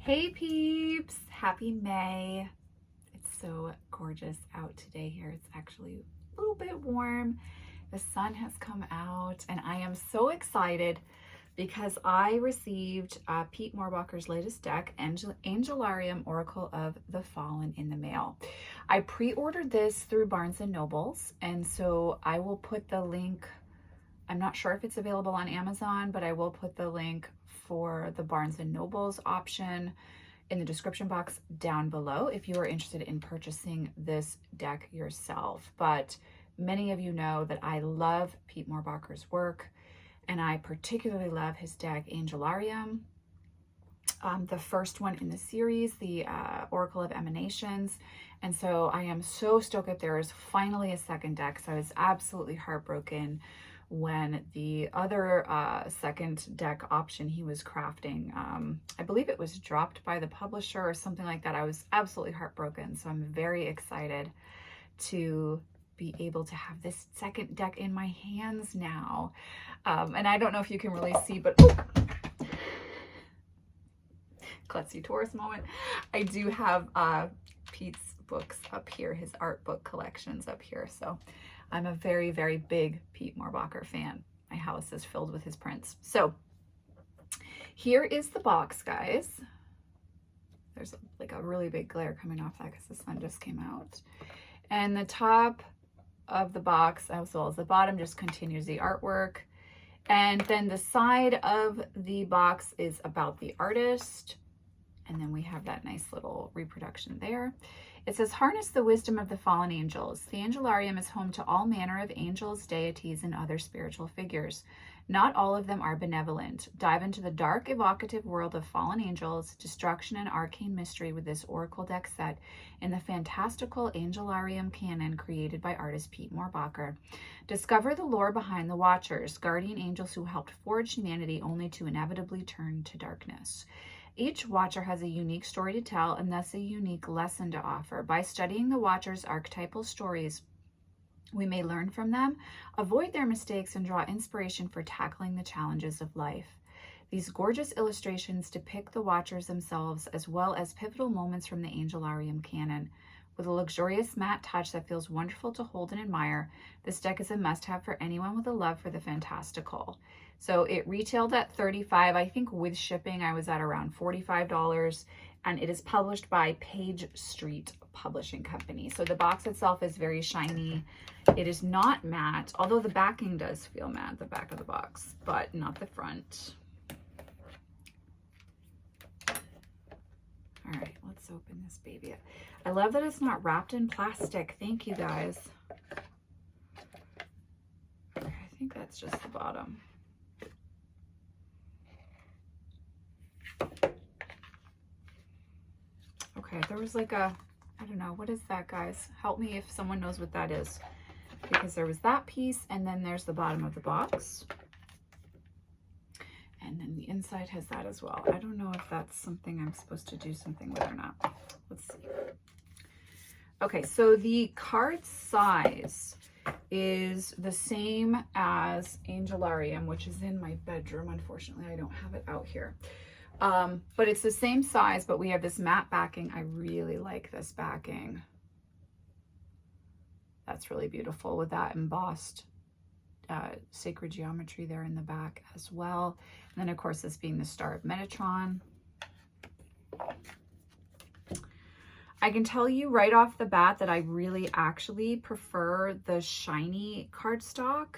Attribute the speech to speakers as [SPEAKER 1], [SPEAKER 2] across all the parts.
[SPEAKER 1] Hey peeps, happy May. It's so gorgeous out today here. It's actually a little bit warm. The sun has come out and I am so excited because I received Pete Mohrbacher's latest deck, Angelarium, Oracle of the Fallen, in the mail. I pre-ordered this through Barnes & Nobles, and so I will put the link. I'm not sure if it's available on Amazon, but I will put the link for the Barnes & Nobles option in the description box down below if you are interested in purchasing this deck yourself. But many of you know that I love Pete Mohrbacher's work, and I particularly love his deck Angelarium, the first one in the series, the Oracle of Emanations. And so I am so stoked that there is finally a second deck. So I was absolutely heartbroken when the other second deck option he was crafting, I believe it was dropped by the publisher or something like that. I was absolutely heartbroken. So I'm very excited to be able to have this second deck in my hands now. And I don't know if you can really see, but klutzy Taurus moment. I do have Pete's books up here, his art book collections up here. So I'm a very, very big Pete Mohrbacher fan. My house is filled with his prints. So here is the box, guys. There's like a really big glare coming off that because the sun just came out. And the top of the box, as well as the bottom, just continues the artwork. And then the side of the box is about the artist. And then we have that nice little reproduction there. It says, harness the wisdom of the fallen angels. The Angelarium is home to all manner of angels, deities, and other spiritual figures. Not all of them are benevolent. Dive into the dark, evocative world of fallen angels, destruction, and arcane mystery with this Oracle deck set in the fantastical Angelarium canon created by artist Pete Mohrbacher. Discover the lore behind the Watchers, guardian angels who helped forge humanity only to inevitably turn to darkness. Each Watcher has a unique story to tell and thus a unique lesson to offer. By studying the Watchers' archetypal stories, we may learn from them, avoid their mistakes, and draw inspiration for tackling the challenges of life. These gorgeous illustrations depict the Watchers themselves as well as pivotal moments from the Angelarium canon. With a luxurious matte touch that feels wonderful to hold and admire, this deck is a must-have for anyone with a love for the fantastical. So it retailed at $35. I think with shipping, I was at around $45, and it is published by Page Street Publishing Company. So the box itself is very shiny. It is not matte, although the backing does feel matte, the back of the box, but not the front. All right, let's open this baby up. I love that it's not wrapped in plastic. Thank you, guys. I think that's just the bottom. Okay, there was like a, I don't know, what is that, guys? Help me if someone knows what that is. Because there was that piece, and then there's the bottom of the box. And then the inside has that as well. I don't know if that's something I'm supposed to do something with or not. Let's see. Okay, so the card size is the same as Angelarium, which is in my bedroom. Unfortunately, I don't have it out here. But it's the same size, but we have this matte backing. I really like this backing. That's really beautiful with that embossed sacred geometry there in the back as well. And then, of course, this being the Star of Metatron. I can tell you right off the bat that I really actually prefer the shiny cardstock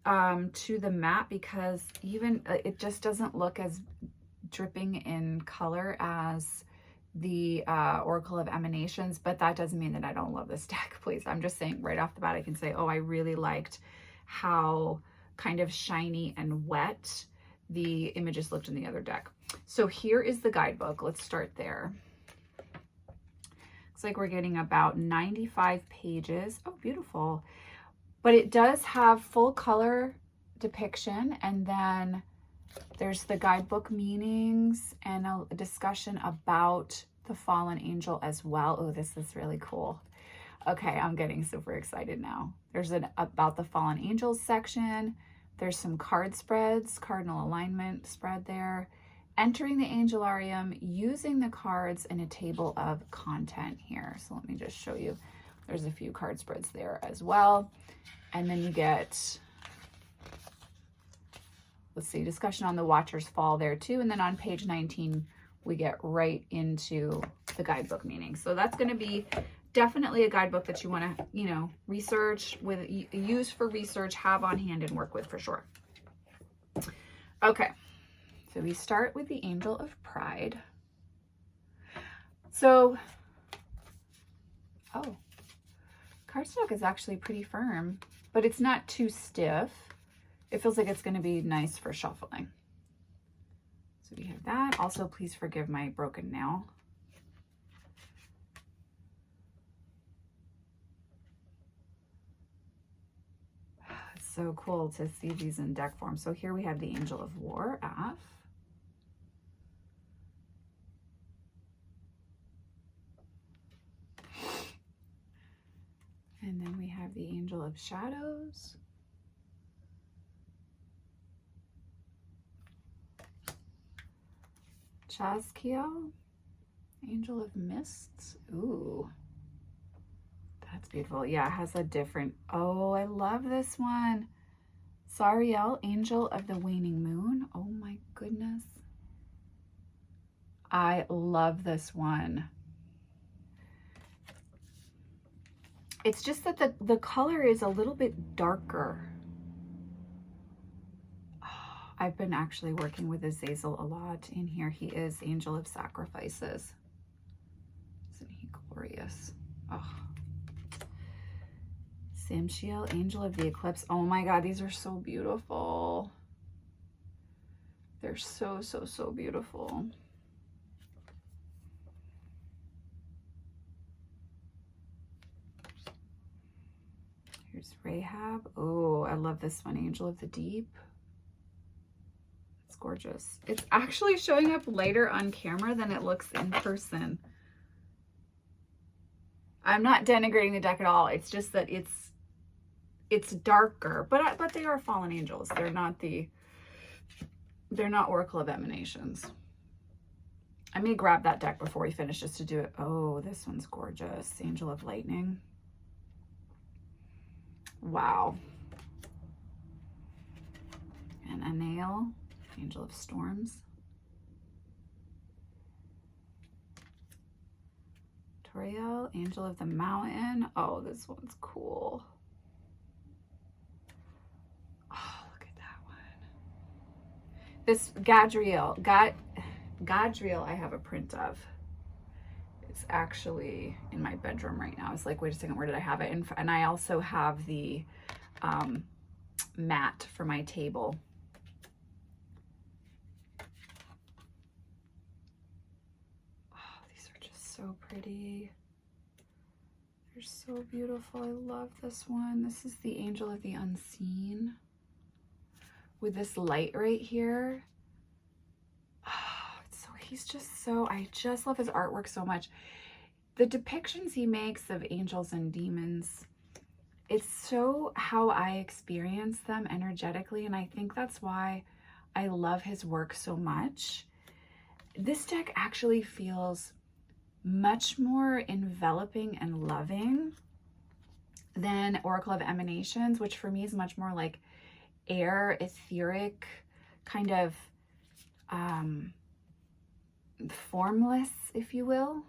[SPEAKER 1] to the matte, because even it just doesn't look as dripping in color as the Oracle of Emanations. But that doesn't mean that I don't love this deck, please. I'm just saying right off the bat, I can say, oh, I really liked how kind of shiny and wet the images looked in the other deck. So here is the guidebook. Let's start there. Looks like we're getting about 95 pages. Oh, beautiful. But it does have full color depiction, and then there's the guidebook meanings and a discussion about the fallen angel as well. Oh, this is really cool. Okay, I'm getting super excited now. There's an about the fallen angels section. There's some card spreads, cardinal alignment spread there. entering the Angelarium, using the cards in a table of content here. So let me just show you. There's a few card spreads there as well. And then you get, let's see, discussion on the Watcher's Fall there too. And then on page 19, we get right into the guidebook meaning. So that's going to be definitely a guidebook that you want to, you know, research with, use for research, have on hand and work with for sure. Okay. So we start with the Angel of Pride. So, oh, cardstock is actually pretty firm, but it's not too stiff. It feels like it's going to be nice for shuffling. So we have that. Also, please forgive my broken nail. It's so cool to see these in deck form. So here we have the Angel of War, F. And then we have the Angel of Shadows. Chaskiel, Angel of Mists. Ooh, that's beautiful. Yeah, it has a different, oh, I love this one. Sariel, Angel of the Waning Moon. Oh my goodness. I love this one. It's just that the color is a little bit darker. Oh, I've been actually working with Azazel a lot in here. He is Angel of Sacrifices. Isn't he glorious? Oh. Samshiel, Angel of the Eclipse. Oh my God, these are so beautiful. They're so, so, so beautiful. Here's Rahab. Oh, I love this one. Angel of the Deep. It's gorgeous. It's actually showing up later on camera than it looks in person. I'm not denigrating the deck at all. It's just that it's darker, but they are fallen angels. They're not Oracle of Emanations. I may grab that deck before we finish just to do it. Oh, this one's gorgeous. Angel of Lightning. Wow. And Anael, Angel of Storms. Toriel, Angel of the Mountain. Oh, this one's cool. Oh, look at that one. This Gadriel, I have a print of. It's actually in my bedroom right now. It's like, wait a second, where did I have it? And I also have the mat for my table. Oh, these are just so pretty. They're so beautiful. I love this one. This is the Angel of the Unseen with this light right here. He's just so, I just love his artwork so much. The depictions he makes of angels and demons, it's so how I experience them energetically, and I think that's why I love his work so much. This deck actually feels much more enveloping and loving than Oracle of Emanations, which for me is much more like air, etheric, kind of formless, if you will.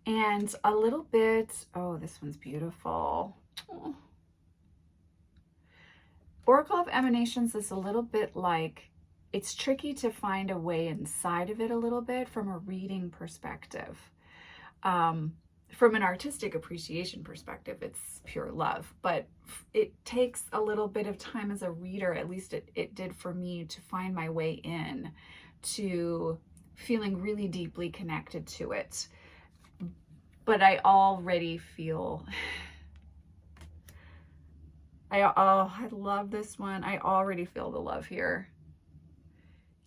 [SPEAKER 1] And a little bit, oh, this one's beautiful. Oh. Oracle of Emanations is a little bit like, it's tricky to find a way inside of it a little bit from a reading perspective. From an artistic appreciation perspective, it's pure love, but it takes a little bit of time as a reader, at least it did for me, to find my way in to feeling really deeply connected to it. But I already feel, I love this one. I already feel the love here.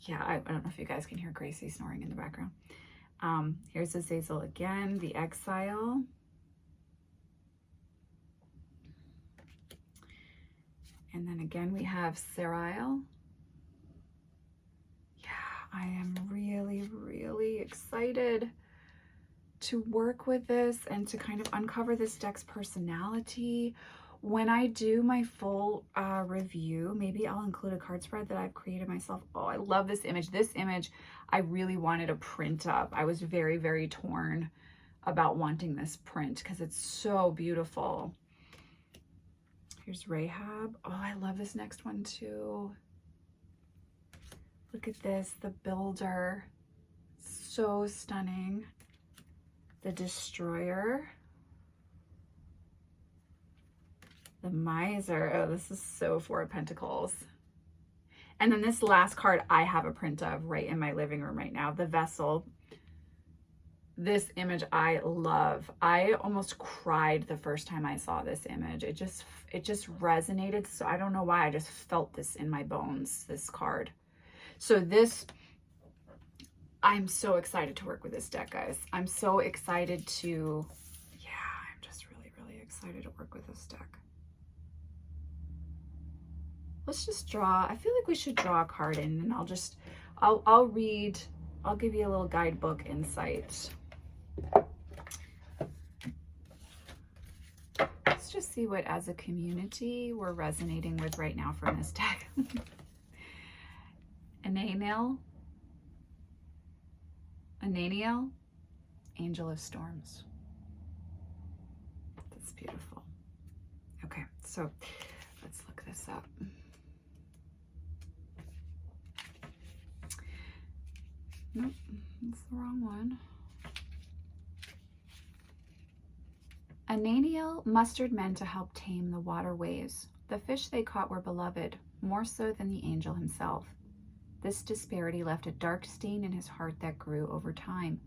[SPEAKER 1] Yeah, I don't know if you guys can hear Gracie snoring in the background. Here's Azazel again, the Exile. And then again, we have Sariel. I am really, really excited to work with this and to kind of uncover this deck's personality. When I do my full review, maybe I'll include a card spread that I've created myself. Oh, I love this image. This image, I really wanted a print of. I was very, very torn about wanting this print because it's so beautiful. Here's Rahab. Oh, I love this next one too. Look at this, the Builder. So stunning. The Destroyer. The Miser. Oh, this is so Four of Pentacles. And then this last card I have a print of right in my living room right now. The Vessel. This image I love. I almost cried the first time I saw this image. It just resonated. So I don't know why. I just felt this in my bones, this card. So this, I'm so excited to work with this deck, guys. I'm so excited to, yeah, I'm just really, really excited to work with this deck. Let's just draw. I feel like we should draw a card in, and I'll read, I'll give you a little guidebook insight. Let's just see what, as a community, we're resonating with right now from this deck. Ananiel, Angel of Storms. That's beautiful. Okay, so let's look this up. Nope, that's the wrong one. Ananiel mustered men to help tame the waterways. The fish they caught were beloved, more so than the angel himself. This disparity left a dark stain in his heart that grew over time.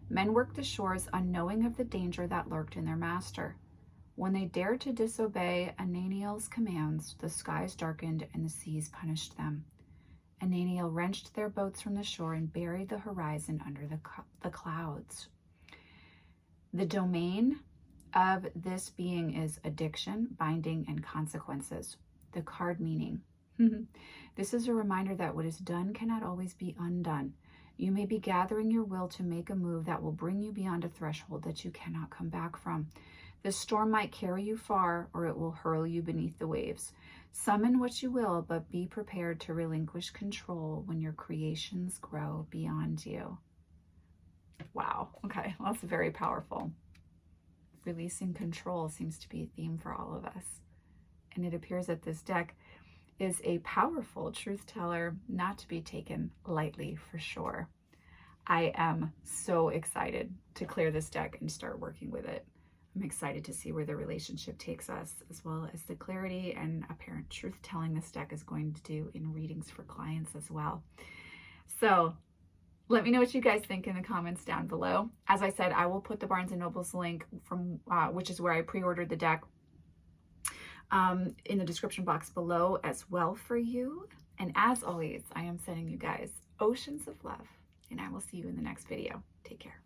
[SPEAKER 1] Men worked the shores unknowing of the danger that lurked in their master. When they dared to disobey Ananiel's commands, the skies darkened and the seas punished them. Ananiel wrenched their boats from the shore and buried the horizon under the clouds. The domain of this being is addiction, binding, and consequences. The card meaning. This is a reminder that what is done cannot always be undone. You may be gathering your will to make a move that will bring you beyond a threshold that you cannot come back from. The storm might carry you far, or it will hurl you beneath the waves. Summon what you will, but be prepared to relinquish control when your creations grow beyond you. Wow. Okay, well, that's very powerful. Releasing control seems to be a theme for all of us. And it appears that this deck is a powerful truth teller, not to be taken lightly for sure. I am so excited to clear this deck and start working with it. I'm excited to see where the relationship takes us, as well as the clarity and apparent truth telling this deck is going to do in readings for clients as well. So let me know what you guys think in the comments down below. As I said, I will put the Barnes & Noble's link from which is where I pre-ordered the deck in the description box below as well for you. And as always, I am sending you guys oceans of love, and I will see you in the next video. Take care.